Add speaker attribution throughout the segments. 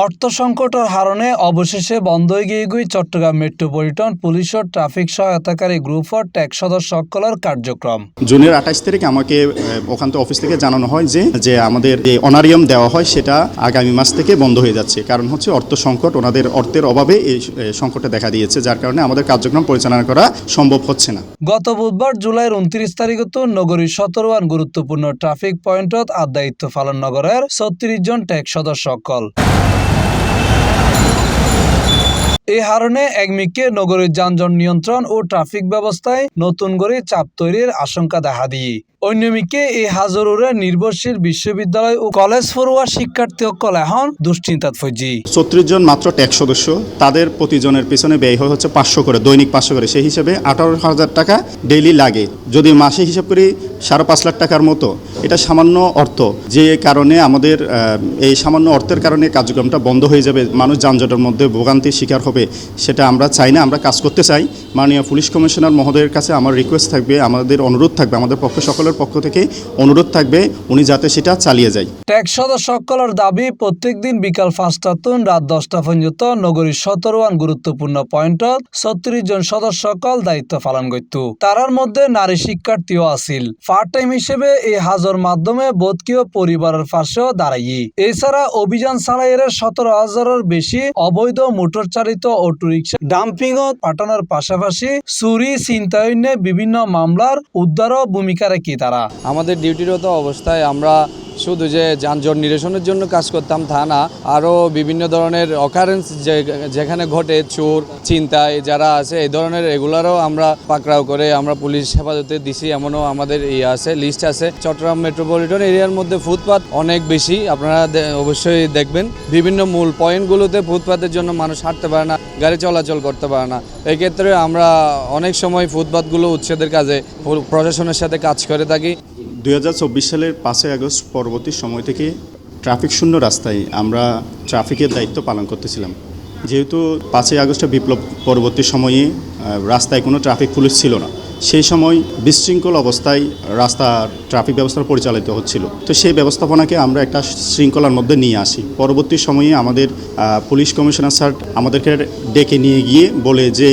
Speaker 1: অর্থ সংকটের কারণে অবশেষে বন্ধ হয়ে গিয়ে চট্টগ্রাম মেট্রোপলিটন পুলিশ ও ট্রাফিক সহায়তাকারী গ্রুপ ও ট্যাগ সদস্য সকলের কার্যক্রম।
Speaker 2: জুনের 28 তারিখ আমাকে ওখান থেকে অফিস থেকে জানানো হয় যে আমাদের যে অনারিয়াম দেওয়া হয় সেটা আগামী মাস থেকে বন্ধ হয়ে যাচ্ছে। কারণ হচ্ছে অর্থ সংকট, ওনাদের অর্থের অভাবে এই সংকটটা দেখা দিয়েছে, যার কারণে আমাদের কার্যক্রম পরিচালনা করা সম্ভব হচ্ছে না।
Speaker 1: গত বুধবার জুলাইয়ের 29 তারিখত নগরীর 17 গুরুত্বপূর্ণ ট্রাফিক পয়েন্টত আর দায়িত্ব পালন নগরের 36 জন ট্যাগ সদস্য সকল। এই কারণে একমিকে নগরীর যানজট নিয়ন্ত্রণ ও ট্রাফিক ব্যবস্থায় নতুন করে চাপ তৈরির আশঙ্কা দেখা দিয়ে অন্যমিকে এই হাজরের নির্ভরশীল বিশ্ববিদ্যালয় ও কলেজ পড়ুয়া শিক্ষার্থী সকল এখন দুশ্চিন্তাত ফজি।
Speaker 2: 36 জন মাত্র ট্যাগ সদস্য, তাদের প্রতিজনের পেছনে ব্যয় হয় হচ্ছে 500 করে, দৈনিক 500 করে। সেই হিসাবে 18,000 টাকা ডেইলি লাগে। যদি মাসে হিসাব করি 5.5 লাখ টাকার মতো, এটা সামান্য অর্থ, যে কারণে আমাদের এই সামান্য অর্থের কারণে কার্যক্রমটা বন্ধ হয়ে যাবে, মানুষ যানজটের মধ্যে ভোগান্তির শিকার হবে, সেটা আমরা চাই না। আমরা কাজ করতে চাই। মাননীয় পুলিশ কমিশনার মহোদয়ের কাছে আমার রিকোয়েস্ট থাকবে, আমাদের অনুরোধ থাকবে, আমাদের পক্ষ সকলের পক্ষ থেকে অনুরোধ থাকবে উনি যাতে সেটা চালিয়ে যায়।
Speaker 1: ট্যাগ সদস্য সকলের দাবি প্রত্যেকদিন বিকাল 5টা তুন রাত 10টা পর্যন্ত নগরীর 17 গুরুত্বপূর্ণ পয়েন্টত 36 জন সদস্য সকল দায়িত্ব পালন করত। তারার মধ্যে নারী শিক্ষার্থীও আছিল। পার্ট টাইম হিসেবে এই হাজর মাধ্যমে বোধকীয় পরিবারের পাশেও দাঁড়াই। এছাড়া অভিযান চালাইয়ের 17,000-এর বেশি অবৈধ মোটর চালিত অটোরিকশা ডাম্পিং পাঠানোর পাশাপাশি চুরি ছিনতাইন্য বিভিন্ন মামলার উদ্ধারও ভূমিকা রাখি তারা।
Speaker 3: আমাদের ডিউটিরত অবস্থায় আমরা শুধু যে যানজট নিরসনের জন্য কাজ করতাম তা না, আরও বিভিন্ন ধরনের অকারেন্স যেখানে ঘটে, চোর ছিনতাই যারা আছে এই ধরনের এগুলারও আমরা পাকড়াও করে আমরা পুলিশ হেফাজতে দিছি। এমনও আমাদের আছে, লিস্ট আছে। চট্টগ্রাম মেট্রোপলিটন এরিয়ার মধ্যে ফুটপাত অনেক বেশি, আপনারা অবশ্যই দেখবেন। বিভিন্ন মূল পয়েন্টগুলোতে ফুটপাতের জন্য মানুষ হাঁটতে পারে না, গাড়ি চলাচল করতে পারে না। এই ক্ষেত্রে আমরা অনেক সময় ফুটপাতগুলো উচ্ছেদের কাজে প্রশাসনের সাথে কাজ করে থাকি।
Speaker 2: 2024 সালের 5 আগস্ট পরবর্তী সময় থেকে ট্রাফিক শূন্য রাস্তায় আমরা ট্রাফিকের দায়িত্ব পালন করতেছিলাম। যেহেতু 5 আগস্টের বিপ্লব পরবর্তী সময়ে রাস্তায় কোনো ট্রাফিক পুলিশ ছিল না, সেই সময় বিশৃঙ্খল অবস্থায় রাস্তার ট্রাফিক ব্যবস্থা পরিচালিত হচ্ছিল। তো সেই ব্যবস্থাপনাকে আমরা একটা শৃঙ্খলার মধ্যে নিয়ে আসি। পরবর্তী সময়ে আমাদের পুলিশ কমিশনার স্যার আমাদেরকে ডেকে নিয়ে গিয়ে বলে যে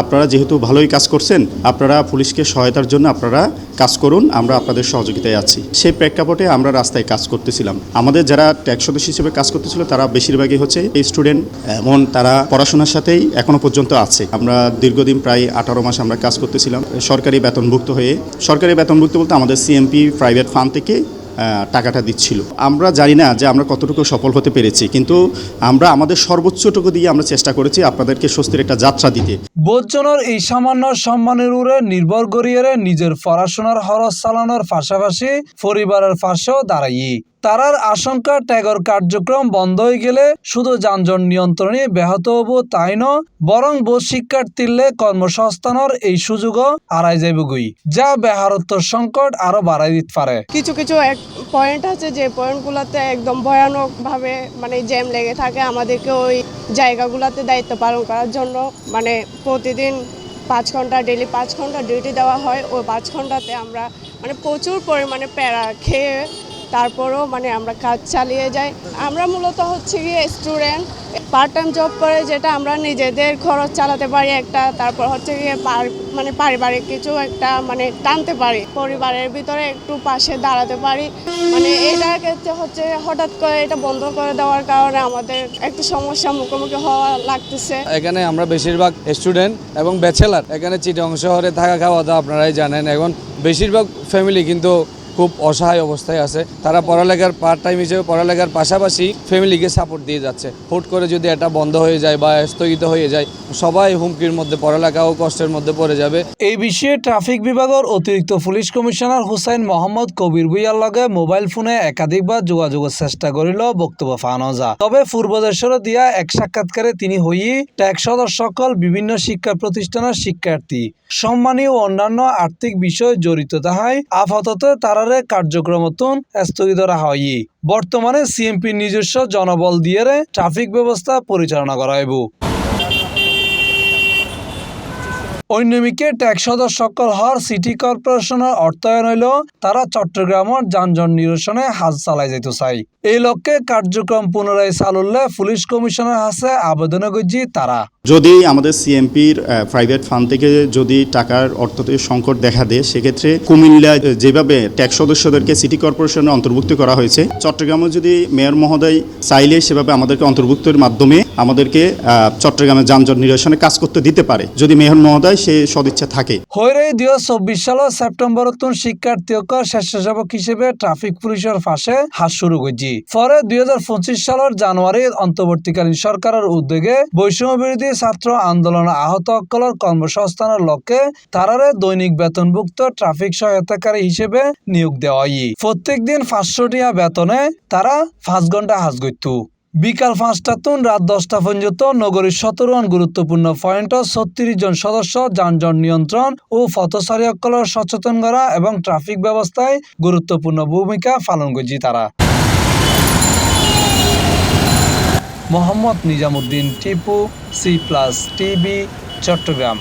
Speaker 2: আপনারা যেহেতু ভালোই কাজ করছেন, আপনারা পুলিশকে সহায়তার জন্য আপনারা কাজ করুন, আমরা আপনাদের সহযোগিতায় আছি। সেই প্রেক্ষাপটে আমরা রাস্তায় কাজ করতেছিলাম। আমাদের যারা ট্যাগ সদস্য হিসেবে কাজ করতেছিল তারা বেশিরভাগই হচ্ছে এই স্টুডেন্ট, এমন তারা পড়াশোনার সাথেই এখনো পর্যন্ত আছে। আমরা দীর্ঘদিন প্রায় 18 মাস আমরা কাজ করতেছিলাম সরকারি বেতনভুক্ত হয়ে। সরকারি বেতনভুক্ত বলতে আমাদের সিএমপি প্রাইভেট ফান্ড থেকে টাকাটা দিচ্ছিল। আমরা জানি না যে আমরা কতটুকু সফল হতে পেরেছি, কিন্তু আমরা আমাদের সর্বোচ্চটুকু দিয়ে আমরা চেষ্টা করেছি আপনাদেরকে স্বস্তির একটা যাত্রা দিতে।
Speaker 1: বোধজনের এই সামান্য সম্মানের উপরে নির্ভর করিয়ে নিজের পড়াশোনার খরচ চালানোর পাশাপাশি পরিবারের পাশেও দাঁড়াই। তারার আশঙ্কা ট্যাগর কার্যক্রম বন্ধ হয়ে গেলে শুধু যানজট নিয়ন্ত্রণে ব্যাহত হব তাই ন, বরং বোধ শিক্ষার্থীলে কর্মসংস্থানের এই সুযোগও হারাই যাইবগই, যা বেকারত্ব সংকট আরো বাড়াই দিতে পারে।
Speaker 4: কিছু কিছু এক পয়েন্ট আছে যে পয়েন্টগুলোতে একদম ভয়ানক ভাবে জ্যাম লেগে থাকে। আমাদেরকে ওই জায়গাগুলোতে দায়িত্ব পালন করার জন্য প্রতিদিন 5 ঘন্টা ডেইলি 5 ঘন্টা ডিউটি দেওয়া হয়। ওই 5 ঘন্টাতে আমরা প্রচুর পরিমাণে প্যারা খেয়ে তারপরও আমরা কাজ চালিয়ে যাই। আমরা মূলত হচ্ছে গিয়ে স্টুডেন্ট, পার্ট টাইম জব করে যেটা আমরা নিজেদের খরচ চালাতে পারি একটা, তারপর হচ্ছে গিয়ে পারিবারিক কিছু একটা টানতে পারি, পরিবারের ভিতরে একটু পাশে দাঁড়াতে পারি। এটার ক্ষেত্রে হচ্ছে হঠাৎ করে এটা বন্ধ করে দেওয়ার কারণে আমাদের একটু সমস্যার মুখোমুখি হওয়া লাগতেছে।
Speaker 3: এখানে আমরা বেশিরভাগ স্টুডেন্ট এবং ব্যাচেলার, এখানে চিটাগং শহরে থাকা খাওয়া দাওয়া আপনারাই জানেন। এখন বেশিরভাগ ফ্যামিলি কিন্তু খুব অসহায় অবস্থায় আছে। তারা পড়ালেখার পার্ট টাইম হিসেবে পড়ালেখার পাশাপাশি ফ্যামিলিকে সাপোর্ট দিয়ে যাচ্ছে। হুট করে যদি এটা বন্ধ হয়ে যায় বা স্থগিত হয়ে যায়, সবাই হুমকির মধ্যে, পড়ালেখাও কষ্টের মধ্যে পড়ে যাবে।
Speaker 1: এই বিষয়ে ট্রাফিক বিভাগের অতিরিক্ত পুলিশ কমিশনার হুসাইন মোহাম্মদ কবির ভুইয়ার লগে মোবাইল ফোনে একাধিকবার যোগাযোগের চেষ্টা করিল বক্তব্য পাওয়া যায়। তবে পূর্বদেশের দিয়া এক সাক্ষাৎকারে তিনি হই ট্যাগ সদস্য সকল বিভিন্ন শিক্ষা প্রতিষ্ঠানের শিক্ষার্থী, সম্মানী ও অন্যান্য আর্থিক বিষয় জড়িত তাহাই আপাতত তারারে কার্যক্রমতন স্থগিত রাখা হয়। বর্তমানে সিএমপি নিজস্ব জনবল দিয়ে ট্রাফিক ব্যবস্থা পরিচালনা করা হইব। অন্যমিকে ট্যাক্স সদস্য সকল হর সিটি কর্পোরেশনের অর্থায়ন হইল তারা চট্টগ্রামের যানজট নিরসনে হাজ চালাই যেতে চাই। এই লক্ষ্যে কার্যক্রম পুনরায় চালুলে পুলিশ কমিশনের হাতে আবেদন করছি তারা।
Speaker 2: যদি আমাদের সিএমপির প্রাইভেট ফান্ড থেকে যদি টাকার অর্থনৈতিক সংকট দেখা দেয়, সেক্ষেত্রে কুমিল্লা যেভাবে ট্যাক্স সদস্যদেরকে সিটি কর্পোরেশনে অন্তর্ভুক্ত করা হয়েছে, চট্টগ্রামে যদি মেয়র মহোদয় চাইলে সেভাবে আমাদেরকে অন্তর্ভুক্তের মাধ্যমে আমাদেরকে চট্টগ্রামের যানজট নিরসনে কাজ করতে দিতে পারে, যদি মেয়র মহোদয় সে সদিচ্ছা থাকে।
Speaker 1: হইরে 2024 সালের সেপ্টেম্বরত শিক্ষার্থীসকল স্বেচ্ছাসেবক হিসেবে ট্রাফিক পুলিশের পাশে হাত শুরু করছি। পরে 2025 সালের জানুয়ারি অন্তর্বর্তীকালীন সরকারের উদ্যোগে বৈষম্য বিরোধী ছাত্র আন্দোলন আহত সকলের কর্মসংস্থানের লক্ষ্যে তারারে দৈনিক বেতনভুক্ত ট্রাফিক সহায়তাকারী হিসেবে নিয়োগ দেওয়া হয়। প্রত্যেক দিন 500 টাকা বেতনে তারা 5 ঘন্টা হাজ করত। বিকাল 5টা তুন রাত 10টা পর্যন্ত নগরীর 17 গুরুত্বপূর্ণ পয়েন্টত 36 জন সদস্য যানজট নিয়ন্ত্রণ ও পথচারীসকলের সচেতন করা এবং ট্রাফিক ব্যবস্থায় গুরুত্বপূর্ণ ভূমিকা পালন করছে তারা। Mohammad Nizamuddin Tipu, C+ TV, Chittagong.